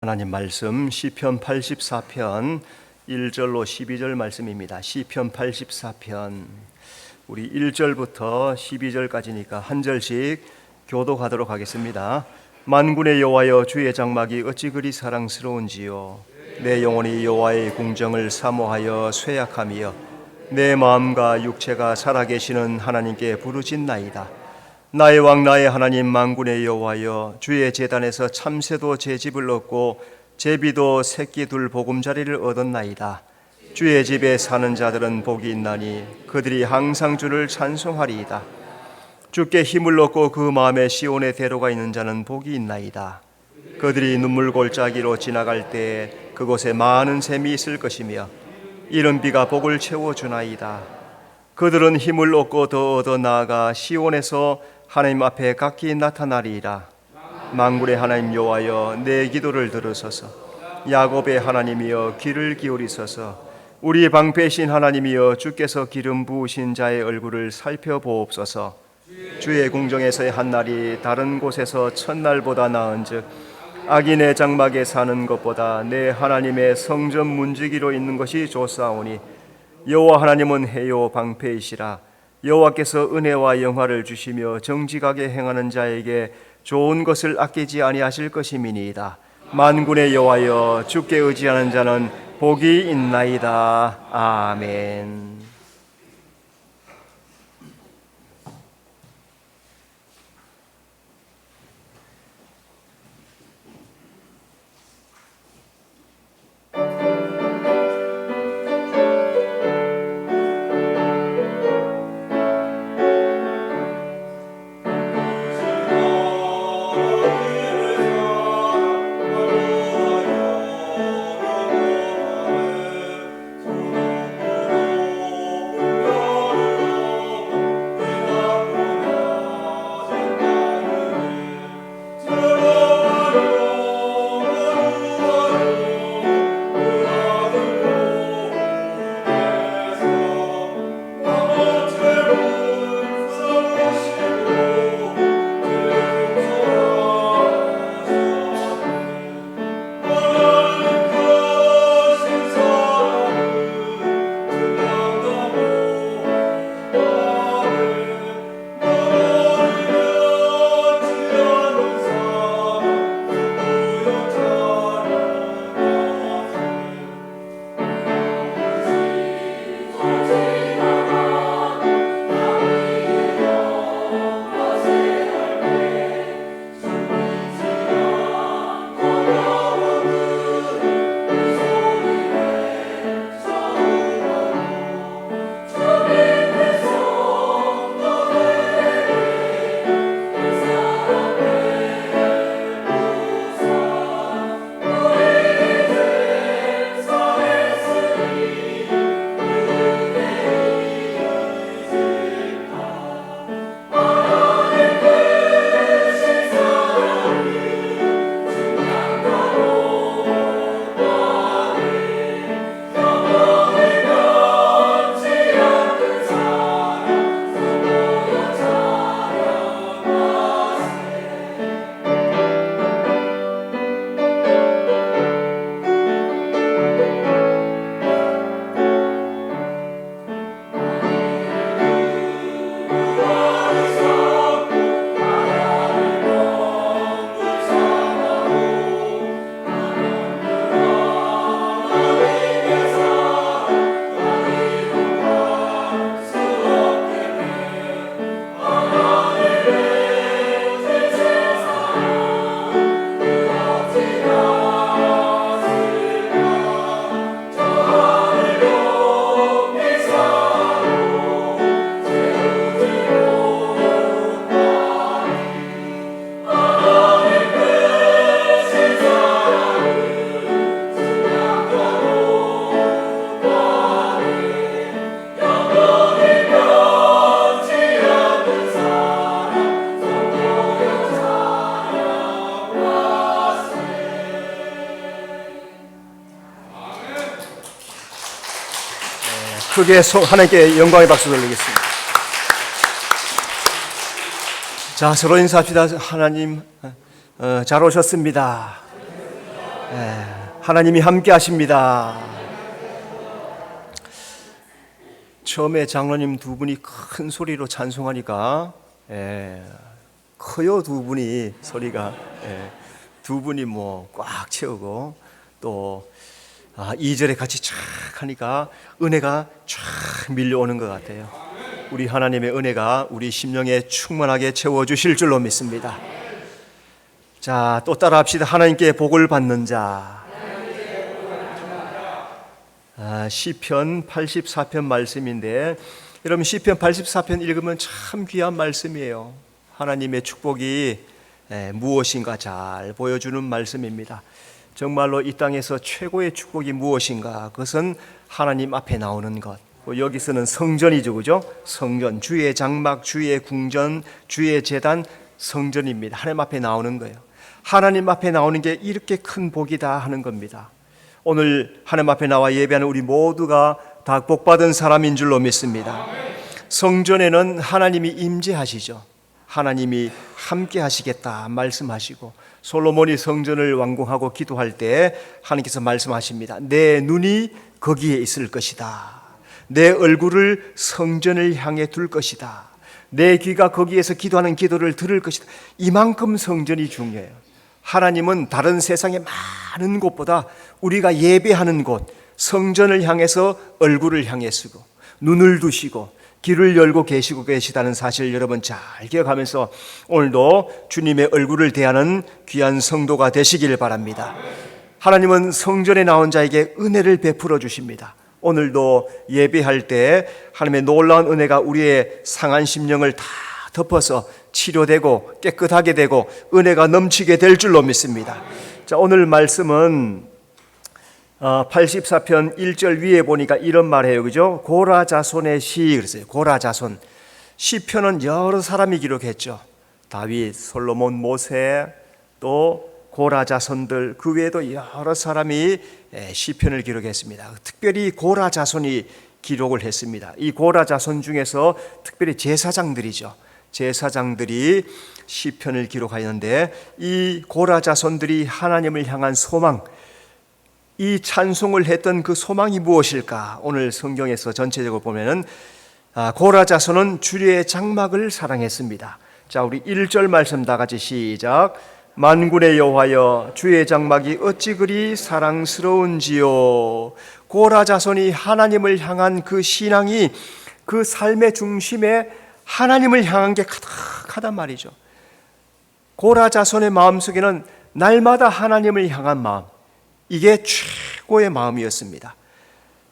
하나님 말씀 시편 84편 1절로 12절 말씀입니다. 시편 84편 우리 1절부터 12절까지니까 한 절씩 교독하도록 하겠습니다. 만군의 여호와여, 주의 장막이 어찌 그리 사랑스러운지요. 내 영혼이 여호와의 궁정을 사모하여 쇠약하며 내 마음과 육체가 살아계시는 하나님께 부르짖나이다. 나의 왕 나의 하나님 만군의 여호와여, 주의 제단에서 참새도 제 집을 얻고 제비도 새끼 둘 보금자리를 얻었나이다. 주의 집에 사는 자들은 복이 있나니 그들이 항상 주를 찬송하리이다. 주께 힘을 얻고 그 마음에 시온의 대로가 있는 자는 복이 있나이다. 그들이 눈물 골짜기로 지나갈 때에 그곳에 많은 샘이 있을 것이며 이른 비가 복을 채워주나이다. 그들은 힘을 얻고 더 얻어 나아가 시온에서 하나님 앞에 각기 나타나리이다. 만군의 하나님 여호와여, 내 기도를 들으소서. 야곱의 하나님이여, 귀를 기울이소서. 우리 방패신 하나님이여, 주께서 기름 부으신 자의 얼굴을 살펴보옵소서. 주의 궁정에서의 한 날이 다른 곳에서 첫날보다 나은즉 악인의 장막에 사는 것보다 내 하나님의 성전 문지기로 있는 것이 좋사오니 여호와 하나님은 해요 방패이시라. 여호와께서 은혜와 영화를 주시며 정직하게 행하는 자에게 좋은 것을 아끼지 아니하실 것임이니이다. 만군의 여호와여, 주께 의지하는 자는 복이 있나이다. 아멘. 크게 하나님께 영광의 박수 돌리겠습니다. 자, 서로 인사합시다. 하나님 잘 오셨습니다. 하나님이 함께 하십니다. 처음에 장로님 두 분이 큰 소리로 찬송하니까 커요. 두 분이 소리가 두 분이 뭐 꽉 채우고 또 2절에 같이 쫙 하니까 은혜가 쫙 밀려오는 것 같아요. 우리 하나님의 은혜가 우리 심령에 충만하게 채워주실 줄로 믿습니다. 자, 또 따라 합시다. 하나님께 복을 받는 자. 시편 84편 말씀인데, 여러분 시편 84편 읽으면 참 귀한 말씀이에요. 하나님의 축복이 무엇인가 잘 보여주는 말씀입니다. 정말로 이 땅에서 최고의 축복이 무엇인가? 그것은 하나님 앞에 나오는 것. 여기서는 성전이죠, 그죠? 성전, 주의 장막, 주의 궁전, 주의 제단, 성전입니다. 하나님 앞에 나오는 거예요. 하나님 앞에 나오는 게 이렇게 큰 복이다 하는 겁니다. 오늘 하나님 앞에 나와 예배하는 우리 모두가 다 복받은 사람인 줄로 믿습니다. 성전에는 하나님이 임재하시죠. 하나님이 함께 하시겠다 말씀하시고, 솔로몬이 성전을 완공하고 기도할 때 하나님께서 말씀하십니다. 내 눈이 거기에 있을 것이다. 내 얼굴을 성전을 향해 둘 것이다. 내 귀가 거기에서 기도하는 기도를 들을 것이다. 이만큼 성전이 중요해요. 하나님은 다른 세상의 많은 곳보다 우리가 예배하는 곳, 성전을 향해서 얼굴을 향해 쓰고 눈을 두시고 귀를 열고 계시고 계시다는 사실 여러분 잘 기억하면서 오늘도 주님의 얼굴을 대하는 귀한 성도가 되시길 바랍니다. 하나님은 성전에 나온 자에게 은혜를 베풀어 주십니다. 오늘도 예배할 때 하나님의 놀라운 은혜가 우리의 상한 심령을 다 덮어서 치료되고 깨끗하게 되고 은혜가 넘치게 될 줄로 믿습니다. 자, 오늘 말씀은 84편 1절 위에 보니까 이런 말해요, 그죠? 고라 자손의 시 그랬어요. 고라 자손. 시편은 여러 사람이 기록했죠. 다윗, 솔로몬, 모세, 또 고라 자손들, 그 외에도 여러 사람이 시편을 기록했습니다. 특별히 고라 자손이 기록을 했습니다. 이 고라 자손 중에서 특별히 제사장들이죠. 제사장들이 시편을 기록하였는데, 이 고라 자손들이 하나님을 향한 소망, 이 찬송을 했던 그 소망이 무엇일까? 오늘 성경에서 전체적으로 보면은 고라 자손은 주의 장막을 사랑했습니다. 자, 우리 1절 말씀 다 같이 시작. 만군의 여호와여, 주의 장막이 어찌 그리 사랑스러운지요. 고라 자손이 하나님을 향한 그 신앙이 그 삶의 중심에 하나님을 향한 게 가득하단 말이죠. 고라 자손의 마음속에는 날마다 하나님을 향한 마음, 이게 최고의 마음이었습니다.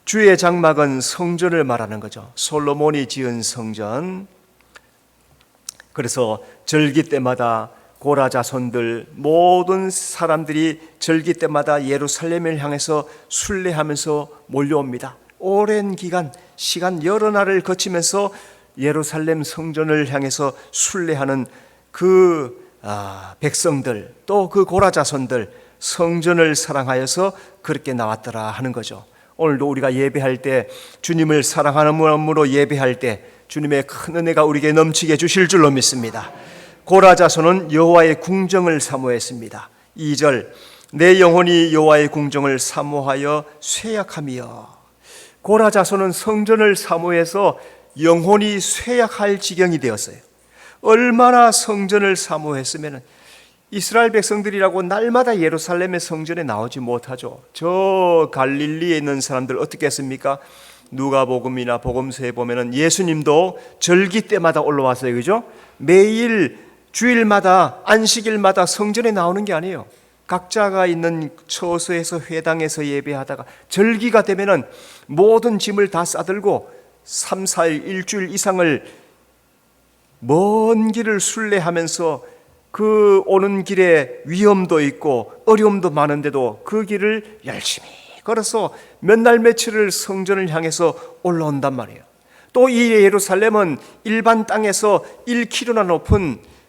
주의 장막은 성전을 말하는 거죠. 솔로몬이 지은 성전. 그래서 절기 때마다 고라 자손들 모든 사람들이 절기 때마다 예루살렘을 향해서 순례하면서 몰려옵니다. 오랜 기간, 시간 여러 날을 거치면서 예루살렘 성전을 향해서 순례하는 그 백성들, 또 그 고라 자손들, 성전을 사랑하여서 그렇게 나왔더라 하는 거죠. 오늘도 우리가 예배할 때 주님을 사랑하는 마음으로 예배할 때 주님의 큰 은혜가 우리에게 넘치게 주실 줄로 믿습니다. 고라 자손은 여호와의 궁정을 사모했습니다. 2절, 내 영혼이 여호와의 궁정을 사모하여 쇠약하며. 고라 자손은 성전을 사모해서 영혼이 쇠약할 지경이 되었어요. 얼마나 성전을 사모했으면 이스라엘 백성들이라고 날마다 예루살렘의 성전에 나오지 못하죠. 저 갈릴리에 있는 사람들 어떻게 했습니까? 누가복음이나 복음서에 보면은 예수님도 절기 때마다 올라왔어요, 그죠? 매일 주일마다 안식일마다 성전에 나오는 게 아니에요. 각자가 있는 처소에서 회당에서 예배하다가 절기가 되면은 모든 짐을 다 싸들고 3, 4일, 일주일 이상을 먼 길을 순례하면서 그 오는 길에 위험도 있고 어려움도 많은데도 그 길을 열심히 걸어서 몇 날 며칠을 성전을 향해서 올라온단 말이에요. 또 이 예루살렘은 일반 땅에서 1km나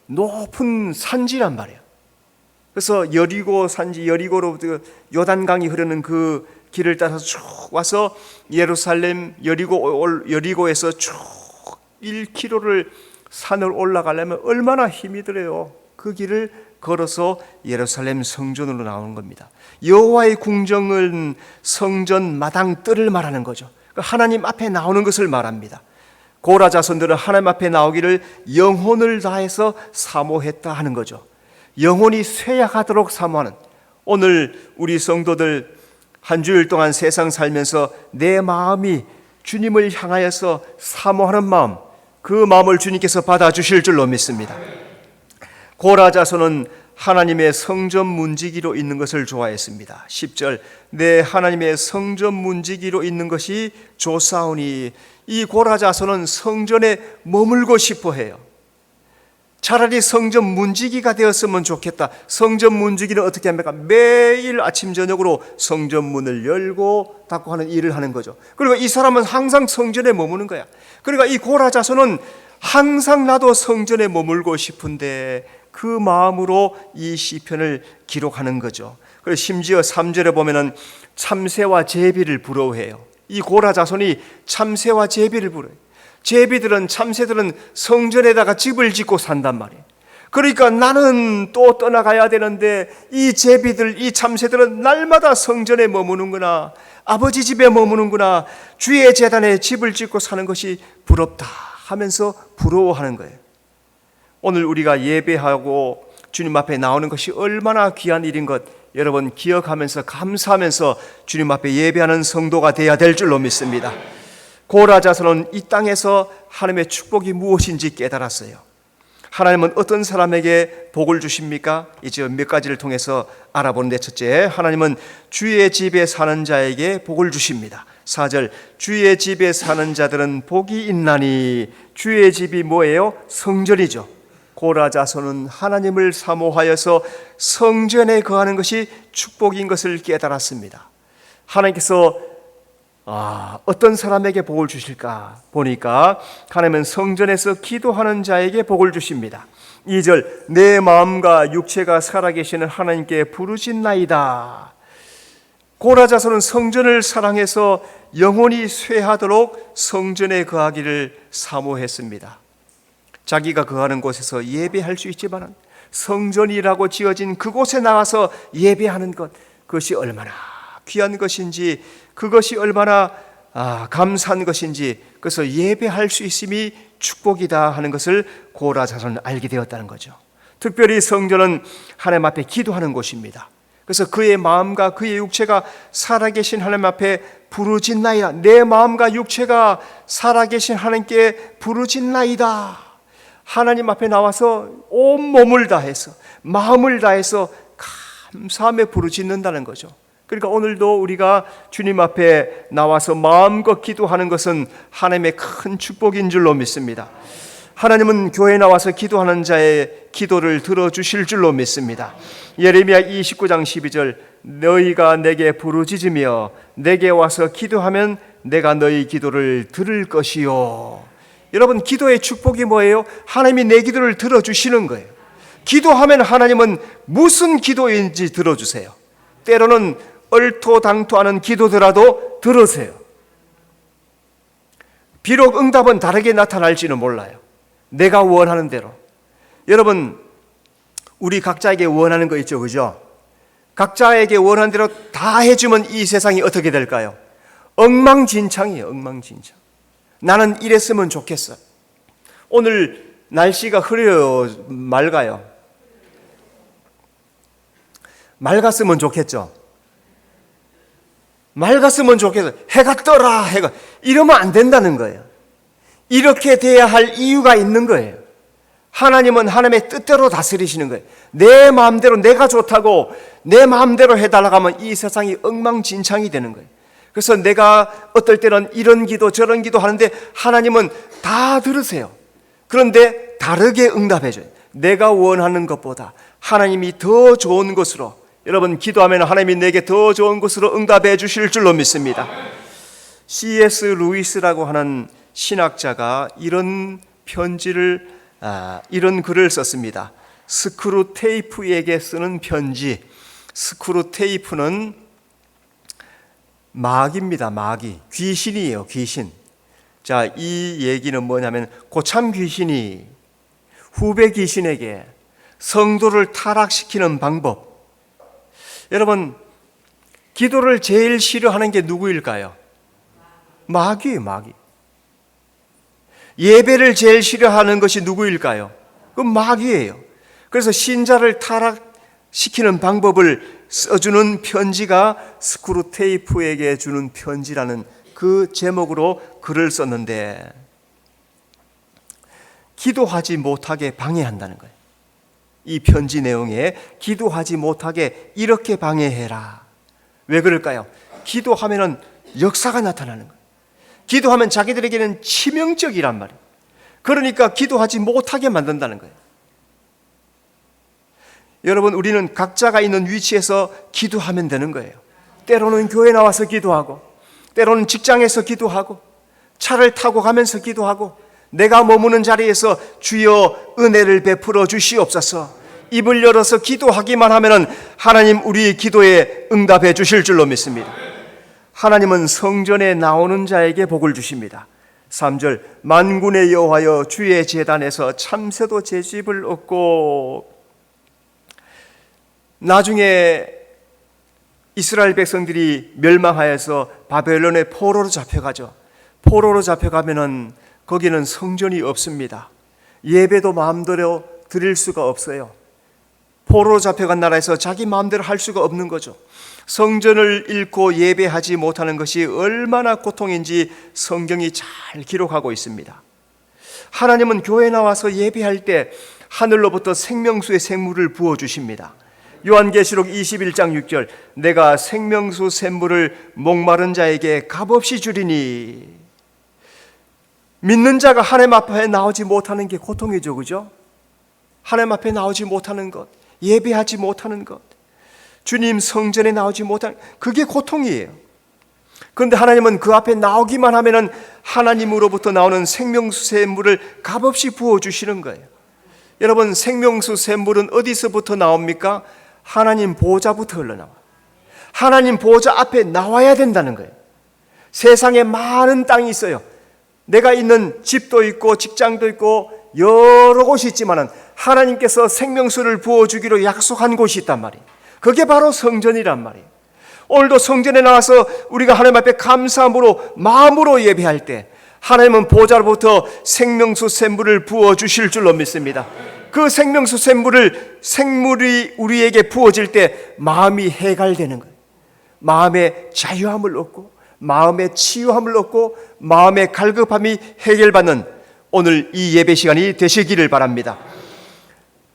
높은 산지란 말이에요. 그래서 여리고 산지, 여리고로 요단강이 흐르는 그 길을 따라서 쭉 와서 예루살렘 여리고에서 쭉 1km를 산을 올라가려면 얼마나 힘이 들어요. 그 길을 걸어서 예루살렘 성전으로 나오는 겁니다. 여호와의 궁정은 성전 마당 뜰을 말하는 거죠. 하나님 앞에 나오는 것을 말합니다. 고라 자손들은 하나님 앞에 나오기를 영혼을 다해서 사모했다 하는 거죠. 영혼이 쇠약하도록 사모하는, 오늘 우리 성도들 한 주일 동안 세상 살면서 내 마음이 주님을 향하여서 사모하는 마음, 그 마음을 주님께서 받아주실 줄로 믿습니다. 고라 자손은 하나님의 성전 문지기로 있는 것을 좋아했습니다. 10절, 내 하나님의 성전 문지기로 있는 것이 좋사오니, 이 고라 자손은 성전에 머물고 싶어 해요. 차라리 성전 문지기가 되었으면 좋겠다. 성전 문지기는 어떻게 합니까? 매일 아침 저녁으로 성전 문을 열고 닫고 하는 일을 하는 거죠. 그리고 이 사람은 항상 성전에 머무는 거야. 그러니까 이 고라 자손은 항상 나도 성전에 머물고 싶은데 그 마음으로 이 시편을 기록하는 거죠. 그리고 심지어 3절에 보면은 참새와 제비를 부러워해요. 이 고라 자손이 참새와 제비를 부러워해요. 제비들은, 참새들은 성전에다가 집을 짓고 산단 말이에요. 그러니까 나는 또 떠나가야 되는데 이 제비들, 이 참새들은 날마다 성전에 머무는구나, 아버지 집에 머무는구나, 주의 제단에 집을 짓고 사는 것이 부럽다 하면서 부러워하는 거예요. 오늘 우리가 예배하고 주님 앞에 나오는 것이 얼마나 귀한 일인 것 여러분 기억하면서 감사하면서 주님 앞에 예배하는 성도가 되어야 될 줄로 믿습니다. 고라 자손은 이 땅에서 하나님의 축복이 무엇인지 깨달았어요. 하나님은 어떤 사람에게 복을 주십니까? 이제 몇 가지를 통해서 알아보는데, 첫째, 하나님은 주의 집에 사는 자에게 복을 주십니다. 4절, 주의 집에 사는 자들은 복이 있나니. 주의 집이 뭐예요? 성전이죠. 고라 자손은 하나님을 사모하여서 성전에 거하는 것이 축복인 것을 깨달았습니다. 하나님께서 어떤 사람에게 복을 주실까 보니까 하나님은 성전에서 기도하는 자에게 복을 주십니다. 2절, 내 마음과 육체가 살아계시는 하나님께 부르짖나이다. 고라 자손은 성전을 사랑해서 영혼이 쇠하도록 성전에 거하기를 사모했습니다. 자기가 거하는 곳에서 예배할 수 있지만 성전이라고 지어진 그곳에 나가서 예배하는 것, 그것이 얼마나 귀한 것인지, 그것이 얼마나 감사한 것인지, 그래서 예배할 수 있음이 축복이다 하는 것을 고라 자손은 알게 되었다는 거죠. 특별히 성전은 하나님 앞에 기도하는 곳입니다. 그래서 그의 마음과 그의 육체가 살아계신 하나님 앞에 부르짖나이다. 내 마음과 육체가 살아계신 하나님께 부르짖나이다. 하나님 앞에 나와서 온 몸을 다해서, 마음을 다해서 감사함에 부르짖는다는 거죠. 그러니까 오늘도 우리가 주님 앞에 나와서 마음껏 기도하는 것은 하나님의 큰 축복인 줄로 믿습니다. 하나님은 교회에 나와서 기도하는 자의 기도를 들어주실 줄로 믿습니다. 예레미야 29장 12절, 너희가 내게 부르짖으며 내게 와서 기도하면 내가 너희 기도를 들을 것이요. 여러분, 기도의 축복이 뭐예요? 하나님이 내 기도를 들어주시는 거예요. 기도하면 하나님은 무슨 기도인지 들어주세요. 때로는 얼토당토하는 기도더라도 들으세요. 비록 응답은 다르게 나타날지는 몰라요. 내가 원하는 대로. 여러분, 우리 각자에게 원하는 거 있죠, 그죠? 각자에게 원하는 대로 다 해주면 이 세상이 어떻게 될까요? 엉망진창이에요, 엉망진창. 나는 이랬으면 좋겠어. 오늘 날씨가 흐려요, 맑아요? 맑았으면 좋겠죠? 맑았으면 좋겠어. 해가 떠라, 해가. 이러면 안 된다는 거예요. 이렇게 돼야 할 이유가 있는 거예요. 하나님은 하나님의 뜻대로 다스리시는 거예요. 내 마음대로, 내가 좋다고 내 마음대로 해달라고 하면 이 세상이 엉망진창이 되는 거예요. 그래서 내가 어떨 때는 이런 기도 저런 기도 하는데 하나님은 다 들으세요. 그런데 다르게 응답해줘요. 내가 원하는 것보다 하나님이 더 좋은 것으로, 여러분 기도하면 하나님이 내게 더 좋은 것으로 응답해 주실 줄로 믿습니다. C.S. 루이스라고 하는 신학자가 이런 편지를, 이런 글을 썼습니다. 스크루테이프에게 쓰는 편지. 스크루테이프는 마귀입니다. 마귀, 귀신이에요. 귀신. 자, 이 얘기는 뭐냐면 고참 귀신이 후배 귀신에게 성도를 타락시키는 방법. 여러분, 기도를 제일 싫어하는 게 누구일까요? 마귀예요, 마귀. 예배를 제일 싫어하는 것이 누구일까요? 그 마귀예요. 그래서 신자를 타락시키는 방법을 써주는 편지가 스크루테이프에게 주는 편지라는 그 제목으로 글을 썼는데, 기도하지 못하게 방해한다는 거예요. 이 편지 내용에 기도하지 못하게 이렇게 방해해라. 왜 그럴까요? 기도하면은 역사가 나타나는 거예요. 기도하면 자기들에게는 치명적이란 말이에요. 그러니까 기도하지 못하게 만든다는 거예요. 여러분, 우리는 각자가 있는 위치에서 기도하면 되는 거예요. 때로는 교회 나와서 기도하고, 때로는 직장에서 기도하고, 차를 타고 가면서 기도하고, 내가 머무는 자리에서 주여 은혜를 베풀어 주시옵소서, 입을 열어서 기도하기만 하면 하나님 우리 기도에 응답해 주실 줄로 믿습니다. 하나님은 성전에 나오는 자에게 복을 주십니다. 3절, 만군의 여호와여 주의 제단에서 참새도 제집을 얻고. 나중에 이스라엘 백성들이 멸망하여서 바벨론의 포로로 잡혀가죠. 포로로 잡혀가면은 거기는 성전이 없습니다. 예배도 마음대로 드릴 수가 없어요. 포로로 잡혀간 나라에서 자기 마음대로 할 수가 없는 거죠. 성전을 잃고 예배하지 못하는 것이 얼마나 고통인지 성경이 잘 기록하고 있습니다. 하나님은 교회에 나와서 예배할 때 하늘로부터 생명수의 샘물을 부어주십니다. 요한계시록 21장 6절, 내가 생명수 샘물을 목마른 자에게 값없이 주리니. 믿는 자가 하나님 앞에 나오지 못하는 게 고통이죠, 그죠? 하나님 앞에 나오지 못하는 것, 예배하지 못하는 것, 주님 성전에 나오지 못하는, 그게 고통이에요. 그런데 하나님은 그 앞에 나오기만 하면은 하나님으로부터 나오는 생명수 샘물을 값없이 부어주시는 거예요. 여러분, 생명수 샘물은 어디서부터 나옵니까? 하나님 보좌부터 흘러나와. 하나님 보좌 앞에 나와야 된다는 거예요. 세상에 많은 땅이 있어요. 내가 있는 집도 있고 직장도 있고 여러 곳이 있지만은 하나님께서 생명수를 부어주기로 약속한 곳이 있단 말이에요. 그게 바로 성전이란 말이에요. 오늘도 성전에 나와서 우리가 하나님 앞에 감사함으로 마음으로 예배할 때 하나님은 보좌로부터 생명수 샘물을 부어주실 줄로 믿습니다. 그 생명수 생물이 우리에게 부어질 때 마음이 해갈되는 거예요. 마음의 자유함을 얻고, 마음의 치유함을 얻고, 마음의 갈급함이 해결받는 오늘 이 예배 시간이 되시기를 바랍니다.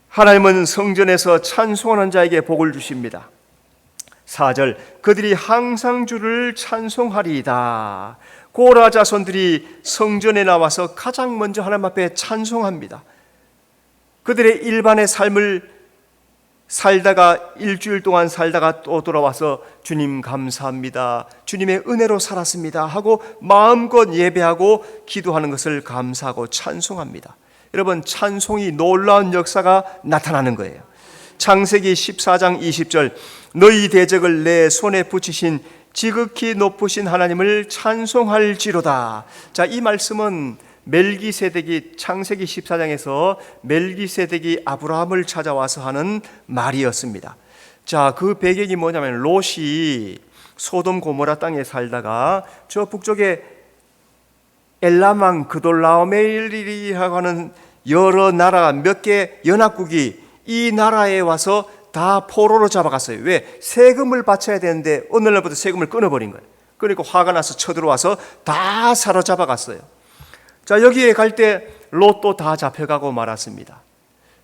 하나님은 성전에서 찬송하는 자에게 복을 주십니다. 4절, 그들이 항상 주를 찬송하리이다. 고라 자손들이 성전에 나와서 가장 먼저 하나님 앞에 찬송합니다. 그들의 일반의 삶을 살다가 일주일 동안 살다가 또 돌아와서 주님 감사합니다, 주님의 은혜로 살았습니다 하고 마음껏 예배하고 기도하는 것을 감사하고 찬송합니다. 여러분, 찬송이 놀라운 역사가 나타나는 거예요. 창세기 14장 20절, 너희 대적을 내 손에 붙이신 지극히 높으신 하나님을 찬송할지로다. 자, 이 말씀은 멜기세덱이 창세기 14장에서 멜기세덱이 아브라함을 찾아와서 하는 말이었습니다. 자, 그 배경이 뭐냐면 롯이 소돔 고모라 땅에 살다가 저 북쪽에 엘람 그돌라오메일이라고 하는 여러 나라 몇 개 연합국이 이 나라에 와서 다 포로로 잡아갔어요. 왜? 세금을 바쳐야 되는데 어느 날부터 세금을 끊어버린 거예요. 그러니까 화가 나서 쳐들어와서 다 사로잡아갔어요. 자, 여기에 갈 때 롯도 다 잡혀가고 말았습니다.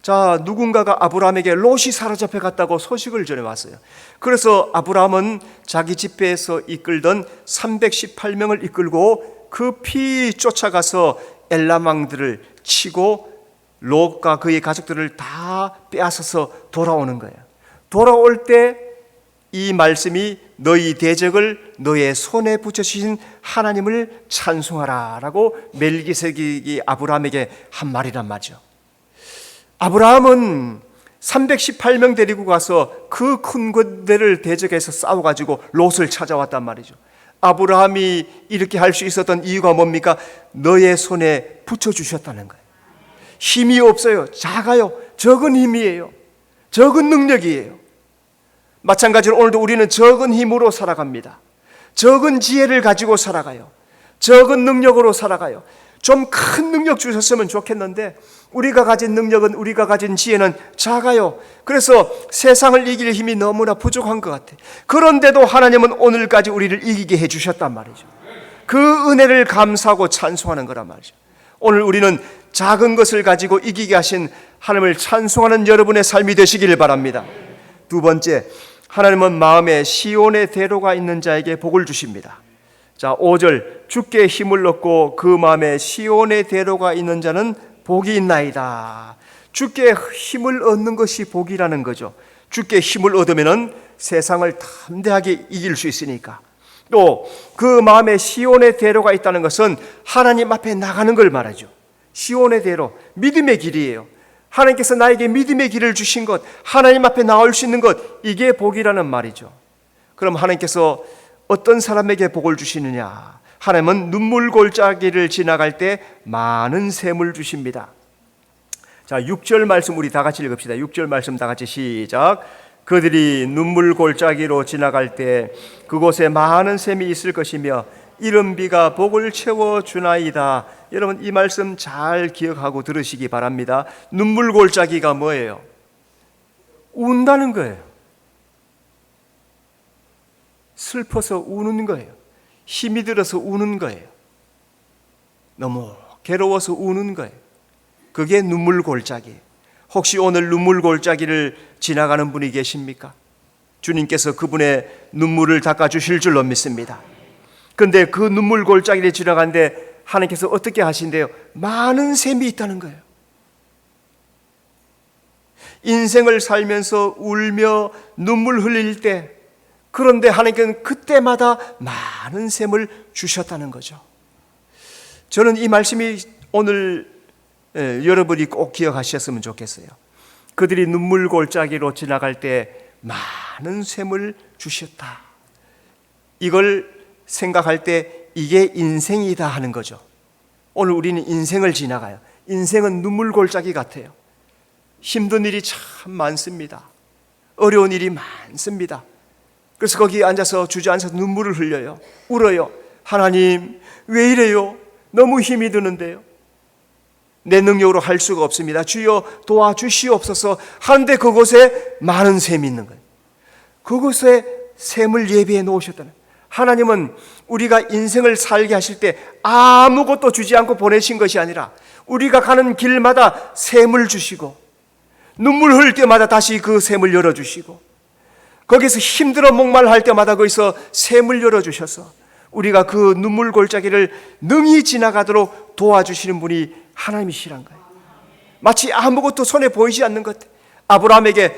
자, 누군가가 아브라함에게 롯이 사로잡혀갔다고 소식을 전해왔어요. 그래서 아브라함은 자기 집회에서 이끌던 318명을 이끌고 급히 쫓아가서 엘람 왕들을 치고 롯과 그의 가족들을 다 빼앗아서 돌아오는 거예요. 돌아올 때 이 말씀이 너희 대적을 너의 손에 붙여주신 하나님을 찬송하라 라고 멜기세덱이 아브라함에게 한 말이란 말이죠. 아브라함은 318명 데리고 가서 그 큰 군대를 대적해서 싸워가지고 롯을 찾아왔단 말이죠. 아브라함이 이렇게 할 수 있었던 이유가 뭡니까? 너의 손에 붙여주셨다는 거예요. 힘이 없어요. 작아요. 적은 힘이에요. 적은 능력이에요. 마찬가지로 오늘도 우리는 적은 힘으로 살아갑니다. 적은 지혜를 가지고 살아가요. 적은 능력으로 살아가요. 좀 큰 능력 주셨으면 좋겠는데 우리가 가진 능력은, 우리가 가진 지혜는 작아요. 그래서 세상을 이길 힘이 너무나 부족한 것 같아요. 그런데도 하나님은 오늘까지 우리를 이기게 해주셨단 말이죠. 그 은혜를 감사하고 찬송하는 거란 말이죠. 오늘 우리는 작은 것을 가지고 이기게 하신 하나님을 찬송하는 여러분의 삶이 되시길 바랍니다. 두 번째, 하나님은 마음에 시온의 대로가 있는 자에게 복을 주십니다. 자, 5절, 주께 힘을 얻고 그 마음에 시온의 대로가 있는 자는 복이 있나이다. 주께 힘을 얻는 것이 복이라는 거죠. 주께 힘을 얻으면은 세상을 담대하게 이길 수 있으니까. 또 그 마음에 시온의 대로가 있다는 것은 하나님 앞에 나가는 걸 말하죠. 시온의 대로, 믿음의 길이에요. 하나님께서 나에게 믿음의 길을 주신 것, 하나님 앞에 나올 수 있는 것, 이게 복이라는 말이죠. 그럼 하나님께서 어떤 사람에게 복을 주시느냐? 하나님은 눈물 골짜기를 지나갈 때 많은 샘을 주십니다. 자, 6절 말씀 우리 다 같이 읽읍시다. 6절 말씀 다 같이 시작. 그들이 눈물 골짜기로 지나갈 때 그곳에 많은 샘이 있을 것이며 이른 비가 복을 채워주나이다. 여러분, 이 말씀 잘 기억하고 들으시기 바랍니다. 눈물 골짜기가 뭐예요? 운다는 거예요. 슬퍼서 우는 거예요. 힘이 들어서 우는 거예요. 너무 괴로워서 우는 거예요. 그게 눈물 골짜기. 혹시 오늘 눈물 골짜기를 지나가는 분이 계십니까? 주님께서 그분의 눈물을 닦아주실 줄로 믿습니다. 그런데 그 눈물 골짜기를 지나가는데 하나님께서 어떻게 하신대요? 많은 샘이 있다는 거예요. 인생을 살면서 울며 눈물 흘릴 때, 그런데 하나님께서는 그때마다 많은 샘을 주셨다는 거죠. 저는 이 말씀이 오늘 여러분이 꼭 기억하셨으면 좋겠어요. 그들이 눈물 골짜기로 지나갈 때 많은 샘을 주셨다. 이걸 생각할 때 이게 인생이다 하는 거죠. 오늘 우리는 인생을 지나가요. 인생은 눈물 골짜기 같아요. 힘든 일이 참 많습니다. 어려운 일이 많습니다. 그래서 거기 앉아서 주저앉아서 눈물을 흘려요. 울어요. 하나님, 왜 이래요? 너무 힘이 드는데요. 내 능력으로 할 수가 없습니다. 주여 도와주시옵소서 하는데 그곳에 많은 샘이 있는 거예요. 그곳에 샘을 예비해 놓으셨다는 거예요. 하나님은 우리가 인생을 살게 하실 때 아무것도 주지 않고 보내신 것이 아니라 우리가 가는 길마다 샘을 주시고 눈물 흘릴 때마다 다시 그 샘을 열어주시고 거기서 힘들어 목말할 때마다 거기서 샘을 열어주셔서 우리가 그 눈물 골짜기를 능히 지나가도록 도와주시는 분이 하나님이시란 거예요. 마치 아무것도 손에 보이지 않는 것. 아브라함에게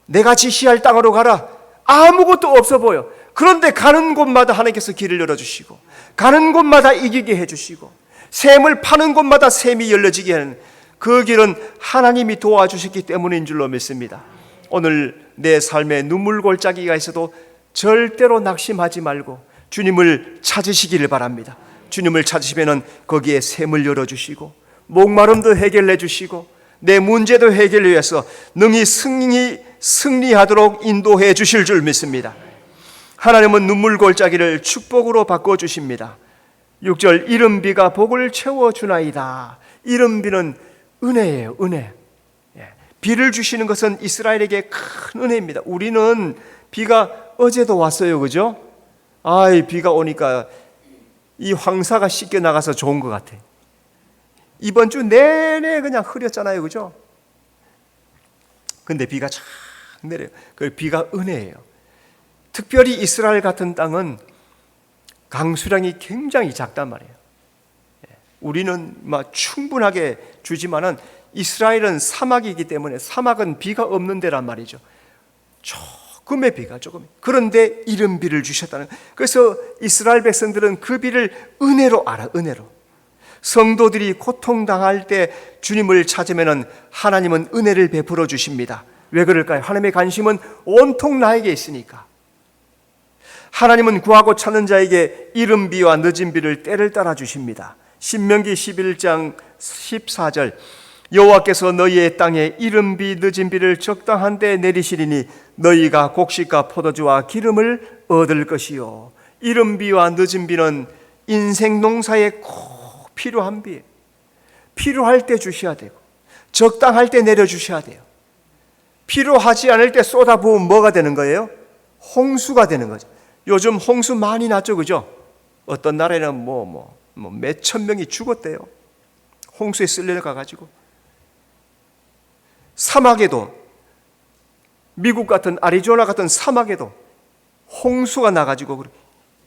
내가 지시할 땅으로 가라. 아무것도 없어 보여. 그런데 가는 곳마다 하나님께서 길을 열어주시고 가는 곳마다 이기게 해주시고 샘을 파는 곳마다 샘이 열려지게 하는 그 길은 하나님이 도와주셨기 때문인 줄로 믿습니다. 오늘 내 삶에 눈물 골짜기가 있어도 절대로 낙심하지 말고 주님을 찾으시기를 바랍니다. 주님을 찾으시면 거기에 샘을 열어주시고 목마름도 해결해 주시고 내 문제도 해결을 위해서 능히 승리하도록 인도해 주실 줄 믿습니다. 하나님은 눈물 골짜기를 축복으로 바꿔주십니다. 6절, 이른 비가 복을 채워주나이다. 이른 비는 은혜예요. 은혜. 비를 주시는 것은 이스라엘에게 큰 은혜입니다. 우리는 비가 어제도 왔어요. 그죠? 비가 오니까 이 황사가 씻겨 나가서 좋은 것 같아. 이번 주 내내 그냥 흐렸잖아요. 그죠? 근데 비가 쫙 내려요. 그 비가 은혜예요. 특별히 이스라엘 같은 땅은 강수량이 굉장히 작단 말이에요. 우리는 막 충분하게 주지만은 이스라엘은 사막이기 때문에 사막은 비가 없는 데란 말이죠. 조금의 비가 조금. 그런데 이른 비를 주셨다는. 그래서 이스라엘 백성들은 그 비를 은혜로 알아. 은혜로. 성도들이 고통당할 때 주님을 찾으면은 하나님은 은혜를 베풀어 주십니다. 왜 그럴까요? 하나님의 관심은 온통 나에게 있으니까. 하나님은 구하고 찾는 자에게 이른 비와 늦은 비를 때를 따라 주십니다. 신명기 11장 14절, 여호와께서 너희의 땅에 이른 비 늦은 비를 적당한 데 내리시리니 너희가 곡식과 포도주와 기름을 얻을 것이요. 이른 비와 늦은 비는 인생 농사에 꼭 필요한 비예요. 필요할 때 주셔야 되고 적당할 때 내려주셔야 돼요. 필요하지 않을 때 쏟아부으면 뭐가 되는 거예요? 홍수가 되는 거죠. 요즘 홍수 많이 났죠, 그죠? 어떤 나라에는 몇천 명이 죽었대요. 홍수에 쓸려가가지고. 사막에도, 미국 같은 애리조나 같은 사막에도 홍수가 나가지고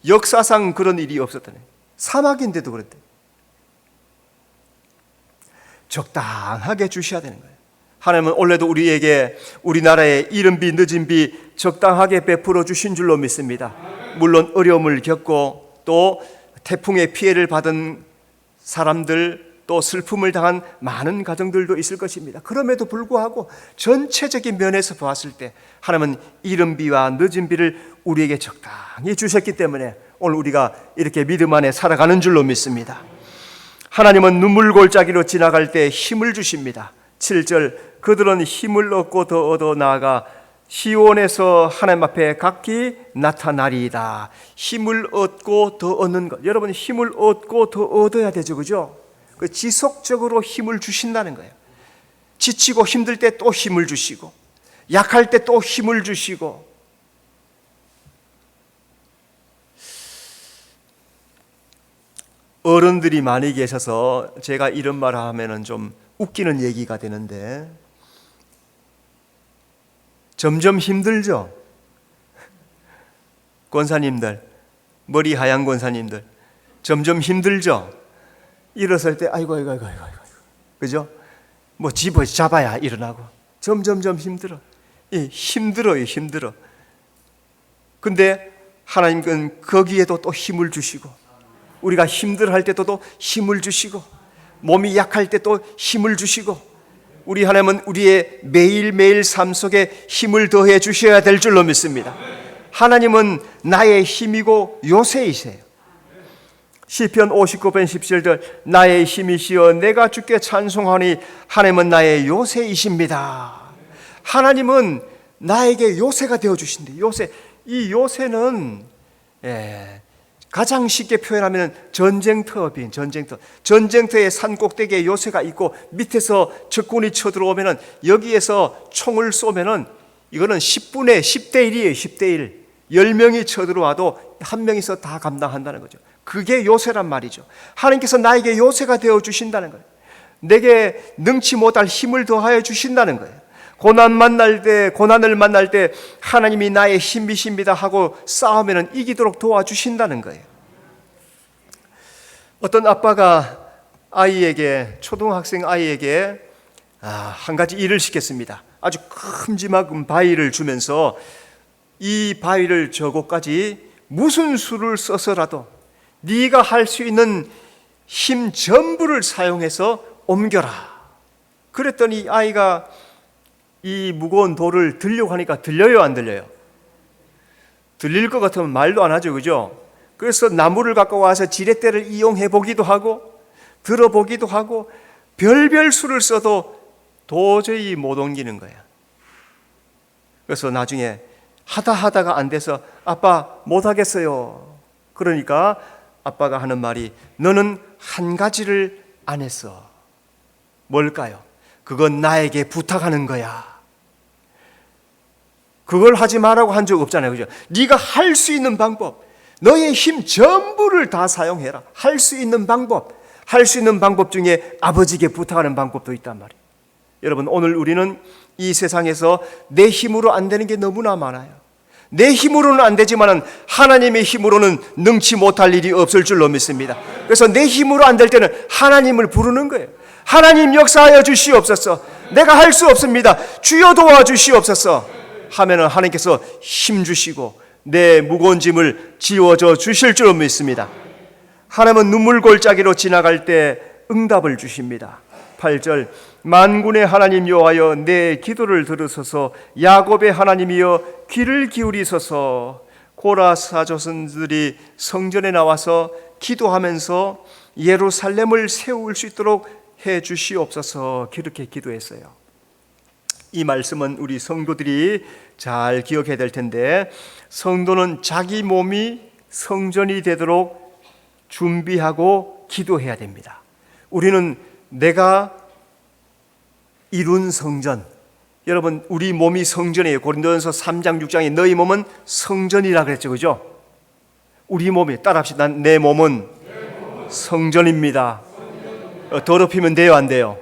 역사상 그런 일이 없었다네. 사막인데도 그랬대. 적당하게 주셔야 되는 거예요. 하나님은 원래도 우리에게 우리나라에 이른 비 늦은 비 적당하게 베풀어 주신 줄로 믿습니다. 물론 어려움을 겪고 또 태풍의 피해를 받은 사람들, 또 슬픔을 당한 많은 가정들도 있을 것입니다. 그럼에도 불구하고 전체적인 면에서 보았을 때 하나님은 이른 비와 늦은 비를 우리에게 적당히 주셨기 때문에 오늘 우리가 이렇게 믿음 안에 살아가는 줄로 믿습니다. 하나님은 눈물 골짜기로 지나갈 때 힘을 주십니다. 7절, 그들은 힘을 얻고 더 얻어 나아가 시온에서 하나님 앞에 각기 나타나리이다. 힘을 얻고 더 얻는 것. 여러분, 힘을 얻고 더 얻어야 되죠, 그죠? 지속적으로 힘을 주신다는 거예요. 지치고 힘들 때 또 힘을 주시고, 약할 때 또 힘을 주시고. 어른들이 많이 계셔서 제가 이런 말을 하면은 좀 웃기는 얘기가 되는데, 점점 힘들죠? 권사님들, 머리 하얀 권사님들, 점점 힘들죠? 일어설 때 아이고 그죠? 집어 잡아야 일어나고 점점 힘들어. 힘들어. 근데 하나님은 거기에도 또 힘을 주시고, 우리가 힘들어할 때도 또 힘을 주시고, 몸이 약할 때 또 힘을 주시고, 우리 하나님은 우리의 매일매일 삶 속에 힘을 더해 주셔야 될 줄로 믿습니다. 하나님은 나의 힘이고 요새이세요. 시편 59편 17절, 나의 힘이시여 내가 주께 찬송하니 하나님은 나의 요새이십니다. 하나님은 나에게 요새가 되어주신대. 요새. 이 요새는 가장 쉽게 표현하면 전쟁터빈 전쟁터. 전쟁터의 산꼭대기에 요새가 있고 밑에서 적군이 쳐들어오면 여기에서 총을 쏘면은 이거는 10분의 10대 1이에요. 10대 1. 10명이 쳐들어와도 한 명이서 다 감당한다는 거죠. 그게 요새란 말이죠. 하나님께서 나에게 요새가 되어 주신다는 거예요. 내게 능치 못할 힘을 더하여 주신다는 거예요. 고난을 만날 때 하나님이 나의 힘이십니다 하고 싸우면 이기도록 도와주신다는 거예요. 어떤 아빠가 초등학생 아이에게 한 가지 일을 시켰습니다. 아주 큼지막한 바위를 주면서 이 바위를 저곳까지 무슨 수를 써서라도 네가 할 수 있는 힘 전부를 사용해서 옮겨라. 그랬더니 아이가 이 무거운 돌을 들려고 하니까 들려요, 안 들려요? 들릴 것 같으면 말도 안 하죠, 그죠? 그래서 나무를 갖고 와서 지렛대를 이용해 보기도 하고 들어보기도 하고 별별 수를 써도 도저히 못 옮기는 거야. 그래서 나중에 하다가 안 돼서 아빠 못 하겠어요. 그러니까 아빠가 하는 말이, 너는 한 가지를 안 했어. 뭘까요? 그건 나에게 부탁하는 거야. 그걸 하지 말라고 한 적 없잖아요, 그죠? 네가 할 수 있는 방법, 너의 힘 전부를 다 사용해라. 할 수 있는 방법 중에 아버지에게 부탁하는 방법도 있단 말이에요. 여러분, 오늘 우리는 이 세상에서 내 힘으로 안 되는 게 너무나 많아요. 내 힘으로는 안 되지만 하나님의 힘으로는 능치 못할 일이 없을 줄로 믿습니다. 그래서 내 힘으로 안 될 때는 하나님을 부르는 거예요. 하나님 역사하여 주시옵소서. 내가 할 수 없습니다. 주여 도와주시옵소서 하면은 하나님께서 힘 주시고 내 무거운 짐을 지워져 주실 줄로 믿습니다. 하나님은 눈물 골짜기로 지나갈 때 응답을 주십니다. 8절, 만군의 하나님 여호와여 내 기도를 들으소서. 야곱의 하나님이여 귀를 기울이소서. 고라 사조선들이 성전에 나와서 기도하면서 예루살렘을 세울 수 있도록 해 주시옵소서 그렇게 기도했어요. 이 말씀은 우리 성도들이 잘 기억해야 될 텐데, 성도는 자기 몸이 성전이 되도록 준비하고 기도해야 됩니다. 우리는 내가 이룬 성전, 여러분 우리 몸이 성전이에요. 고린도전서 3장 6장에 너희 몸은 성전이라 그랬죠, 그죠? 우리 몸이, 따라합시다. 내 몸은 성전입니다. 더럽히면 돼요, 안 돼요?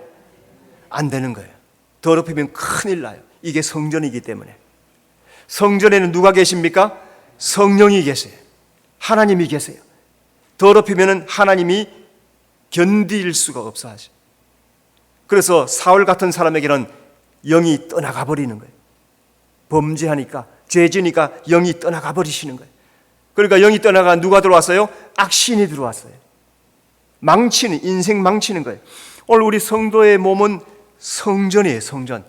안 되는 거예요. 더럽히면 큰일 나요. 이게 성전이기 때문에. 성전에는 누가 계십니까? 성령이 계세요. 하나님이 계세요. 더럽히면 하나님이 견딜 수가 없어 하죠. 그래서 사울 같은 사람에게는 영이 떠나가 버리는 거예요. 범죄하니까, 죄지니까 영이 떠나가 버리시는 거예요. 그러니까 영이 떠나가 누가 들어왔어요? 악신이 들어왔어요. 망치는, 인생 망치는 거예요. 오늘 우리 성도의 몸은 성전이에요, 성전.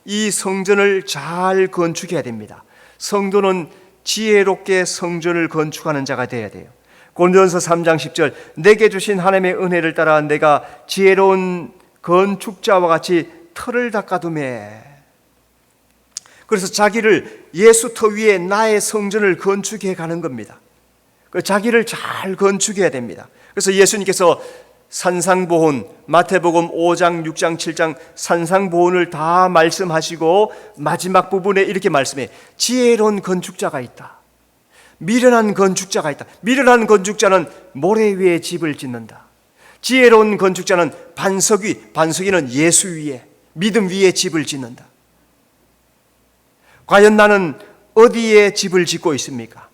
이 성전을 잘 건축해야 됩니다. 성도는 지혜롭게 성전을 건축하는 자가 되어야 돼요. 고린도전서 3장 10절, 내게 주신 하나님의 은혜를 따라 내가 지혜로운 건축자와 같이 터를 닦아두매. 그래서 자기를 예수 터 위에 나의 성전을 건축해 가는 겁니다. 자기를 잘 건축해야 됩니다. 그래서 예수님께서 산상보훈, 마태복음 5장, 6장, 7장 산상보훈을 다 말씀하시고 마지막 부분에 이렇게 말씀해. 지혜로운 건축자가 있다. 미련한 건축자가 있다. 미련한 건축자는 모래 위에 집을 짓는다. 지혜로운 건축자는 반석 위, 반석이는 예수 위에, 믿음 위에 집을 짓는다. 과연 나는 어디에 집을 짓고 있습니까?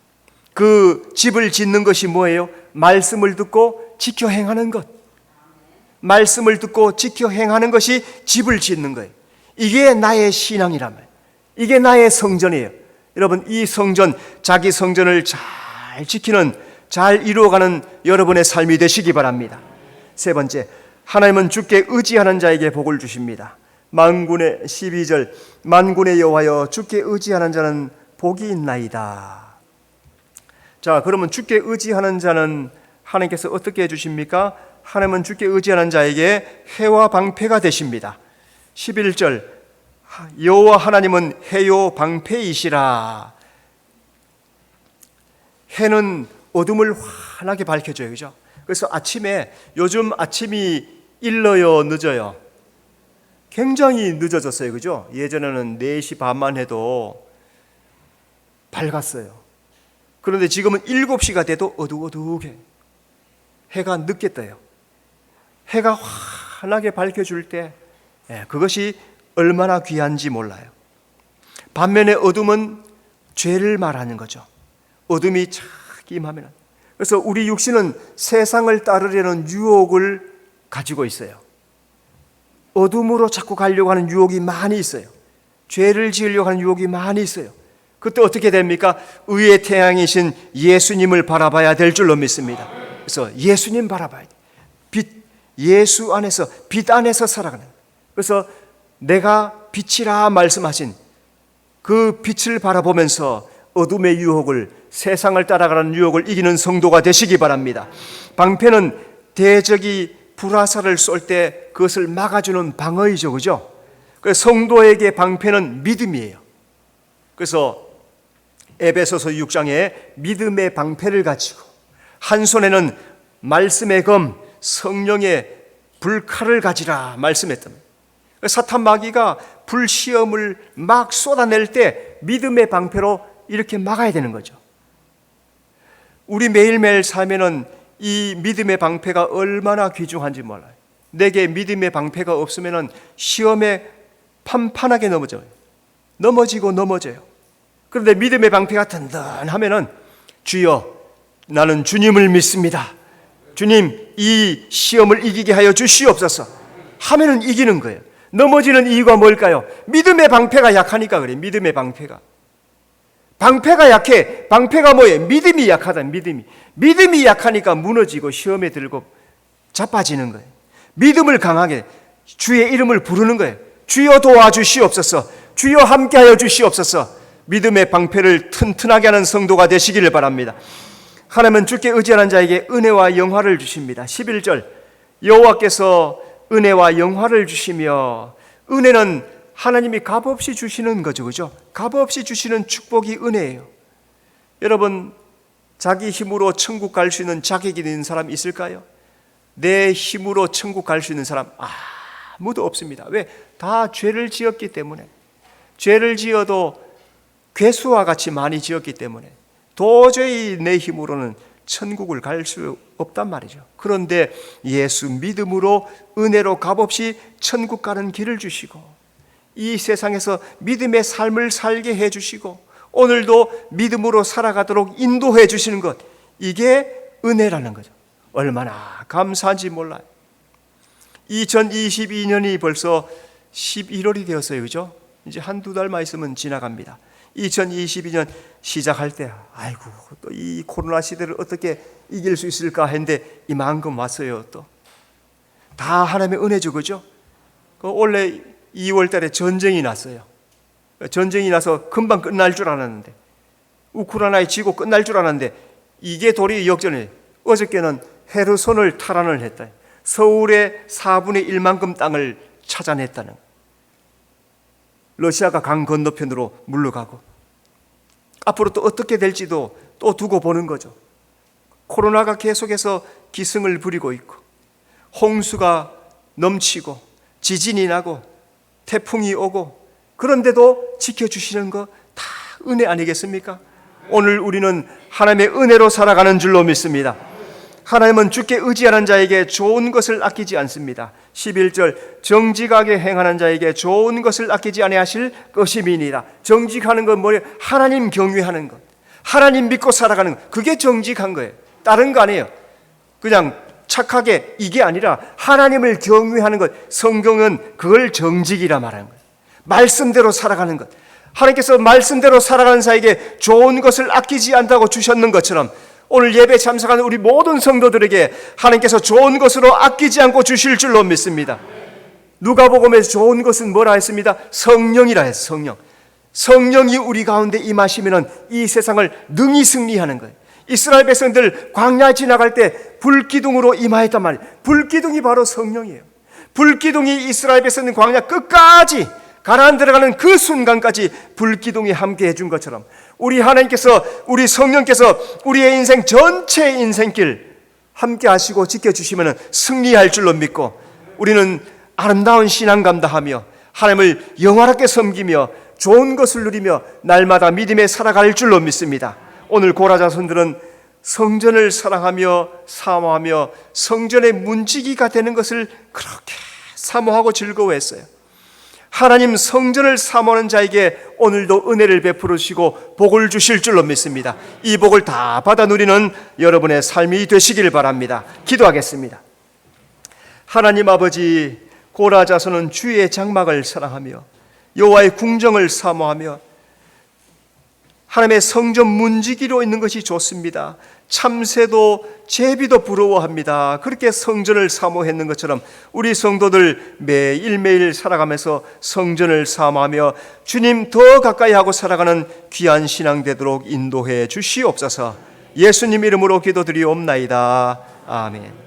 그 집을 짓는 것이 뭐예요? 말씀을 듣고 지켜 행하는 것. 말씀을 듣고 지켜 행하는 것이 집을 짓는 거예요. 이게 나의 신앙이라면, 이게 나의 성전이에요. 여러분, 이 성전, 자기 성전을 잘 지키는, 잘 이루어가는 여러분의 삶이 되시기 바랍니다. 세 번째, 하나님은 주께 의지하는 자에게 복을 주십니다. 만군의 12절, 만군의 여호와여 주께 의지하는 자는 복이 있나이다. 자, 그러면 주께 의지하는 자는 하나님께서 어떻게 해주십니까? 하나님은 주께 의지하는 자에게 해와 방패가 되십니다. 11절, 여호와 하나님은 해요 방패이시라. 해는 어둠을 환하게 밝혀줘요, 그죠? 그래서 아침에, 요즘 아침이 일러요, 늦어요? 굉장히 늦어졌어요, 그죠? 예전에는 4시 반만 해도 밝았어요. 그런데 지금은 7시가 돼도 어둑어둑해. 해가 늦게 떠요. 해가 환하게 밝혀줄 때 그것이 얼마나 귀한지 몰라요. 반면에 어둠은 죄를 말하는 거죠. 어둠이 착 임하면. 그래서 우리 육신은 세상을 따르려는 유혹을 가지고 있어요. 어둠으로 자꾸 가려고 하는 유혹이 많이 있어요. 죄를 지으려고 하는 유혹이 많이 있어요. 그때 어떻게 됩니까? 의의 태양이신 예수님을 바라봐야 될 줄로 믿습니다. 그래서 예수님 바라봐야 돼. 빛, 예수 안에서, 빛 안에서 살아가는. 그래서 내가 빛이라 말씀하신 그 빛을 바라보면서 어둠의 유혹을, 세상을 따라가는 유혹을 이기는 성도가 되시기 바랍니다. 방패는 대적이 불화살을 쏠 때 그것을 막아주는 방어이죠, 그죠? 그래서 성도에게 방패는 믿음이에요. 그래서 에베소서 6장에 믿음의 방패를 가지고 한 손에는 말씀의 검, 성령의 불칼을 가지라 말씀했던. 사탄 마귀가 불시험을 막 쏟아낼 때 믿음의 방패로 이렇게 막아야 되는 거죠. 우리 매일매일 삶에는 이 믿음의 방패가 얼마나 귀중한지 몰라요. 내게 믿음의 방패가 없으면 시험에 판판하게 넘어져요. 넘어지고 넘어져요. 그런데 믿음의 방패가 든든하면은 주여, 나는 주님을 믿습니다. 주님, 이 시험을 이기게 하여 주시옵소서 하면은 이기는 거예요. 넘어지는 이유가 뭘까요? 믿음의 방패가 약하니까 그래요. 믿음의 방패가. 방패가 약해. 방패가 뭐예요? 믿음이 약하다. 믿음이 약하니까 무너지고 시험에 들고 자빠지는 거예요. 믿음을 강하게 주의 이름을 부르는 거예요. 주여 도와주시옵소서. 주여 함께하여 주시옵소서. 믿음의 방패를 튼튼하게 하는 성도가 되시기를 바랍니다. 하나님은 주께 의지하는 자에게 은혜와 영화를 주십니다. 11절, 여호와께서 은혜와 영화를 주시며, 은혜는 하나님이 값없이 주시는 거죠, 그죠? 값없이 주시는 축복이 은혜예요. 여러분, 자기 힘으로 천국 갈 수 있는 자격이 있는 사람 있을까요? 내 힘으로 천국 갈 수 있는 사람 아무도 없습니다. 왜? 다 죄를 지었기 때문에. 죄를 지어도 괴수와 같이 많이 지었기 때문에 도저히 내 힘으로는 천국을 갈 수 없단 말이죠. 그런데 예수 믿음으로 은혜로 값없이 천국 가는 길을 주시고, 이 세상에서 믿음의 삶을 살게 해주시고, 오늘도 믿음으로 살아가도록 인도해 주시는 것, 이게 은혜라는 거죠. 얼마나 감사한지 몰라요. 2022년이 벌써 11월이 되었어요, 그죠? 이제 한두 달만 있으면 지나갑니다. 2022년 시작할 때 아이고 또 이 코로나 시대를 어떻게 이길 수 있을까 했는데 이만큼 왔어요. 또 다 하나님의 은혜죠, 그죠? 원래 2월 달에 전쟁이 났어요. 전쟁이 나서 금방 끝날 줄 알았는데, 우크라이나에 지고 끝날 줄 알았는데, 이게 도리 역전이에요. 어저께는 헤르손을 탈환을 했다. 서울의 4분의 1만큼 땅을 찾아냈다는, 러시아가 강 건너편으로 물러가고, 앞으로 또 어떻게 될지도 또 두고 보는 거죠. 코로나가 계속해서 기승을 부리고 있고, 홍수가 넘치고 지진이 나고 태풍이 오고, 그런데도 지켜주시는 거 다 은혜 아니겠습니까? 오늘 우리는 하나님의 은혜로 살아가는 줄로 믿습니다. 하나님은 주께 의지하는 자에게 좋은 것을 아끼지 않습니다. 11절, 정직하게 행하는 자에게 좋은 것을 아끼지 아니하실 것임이니라. 정직하는 건 뭐예요? 하나님 경외하는 것, 하나님 믿고 살아가는 것, 그게 정직한 거예요. 다른 거 아니에요. 그냥 착하게, 이게 아니라 하나님을 경외하는 것. 성경은 그걸 정직이라 말하는 거예요. 말씀대로 살아가는 것. 하나님께서 말씀대로 살아가는 자에게 좋은 것을 아끼지 않다고 주셨는 것처럼, 오늘 예배 참석하는 우리 모든 성도들에게 하나님께서 좋은 것으로 아끼지 않고 주실 줄로 믿습니다. 누가복음에서 좋은 것은 뭐라 했습니다? 성령이라 했어요. 성령. 성령이 우리 가운데 임하시면 이 세상을 능히 승리하는 거예요. 이스라엘 백성들 광야 지나갈 때 불기둥으로 임하였단 말이에요. 불기둥이 바로 성령이에요. 불기둥이 이스라엘 백성들 광야 끝까지, 가나안 들어가는 그 순간까지 불기둥이 함께 해준 것처럼, 우리 하나님께서, 우리 성령께서 우리의 인생 전체 인생길 함께 하시고 지켜주시면 승리할 줄로 믿고, 우리는 아름다운 신앙 감당하며 하나님을 영화롭게 섬기며 좋은 것을 누리며 날마다 믿음에 살아갈 줄로 믿습니다. 오늘 고라자손들은 성전을 사랑하며 사모하며 성전의 문지기가 되는 것을 그렇게 사모하고 즐거워했어요. 하나님 성전을 사모하는 자에게 오늘도 은혜를 베풀어 주시고 복을 주실 줄로 믿습니다. 이 복을 다 받아 누리는 여러분의 삶이 되시길 바랍니다. 기도하겠습니다. 하나님 아버지, 고라자손은 주의 장막을 사랑하며 여호와의 궁정을 사모하며 하나님의 성전 문지기로 있는 것이 좋습니다. 참새도 제비도 부러워합니다. 그렇게 성전을 사모했는 것처럼 우리 성도들 매일매일 살아가면서 성전을 사모하며 주님 더 가까이 하고 살아가는 귀한 신앙 되도록 인도해 주시옵소서. 예수님 이름으로 기도드리옵나이다. 아멘.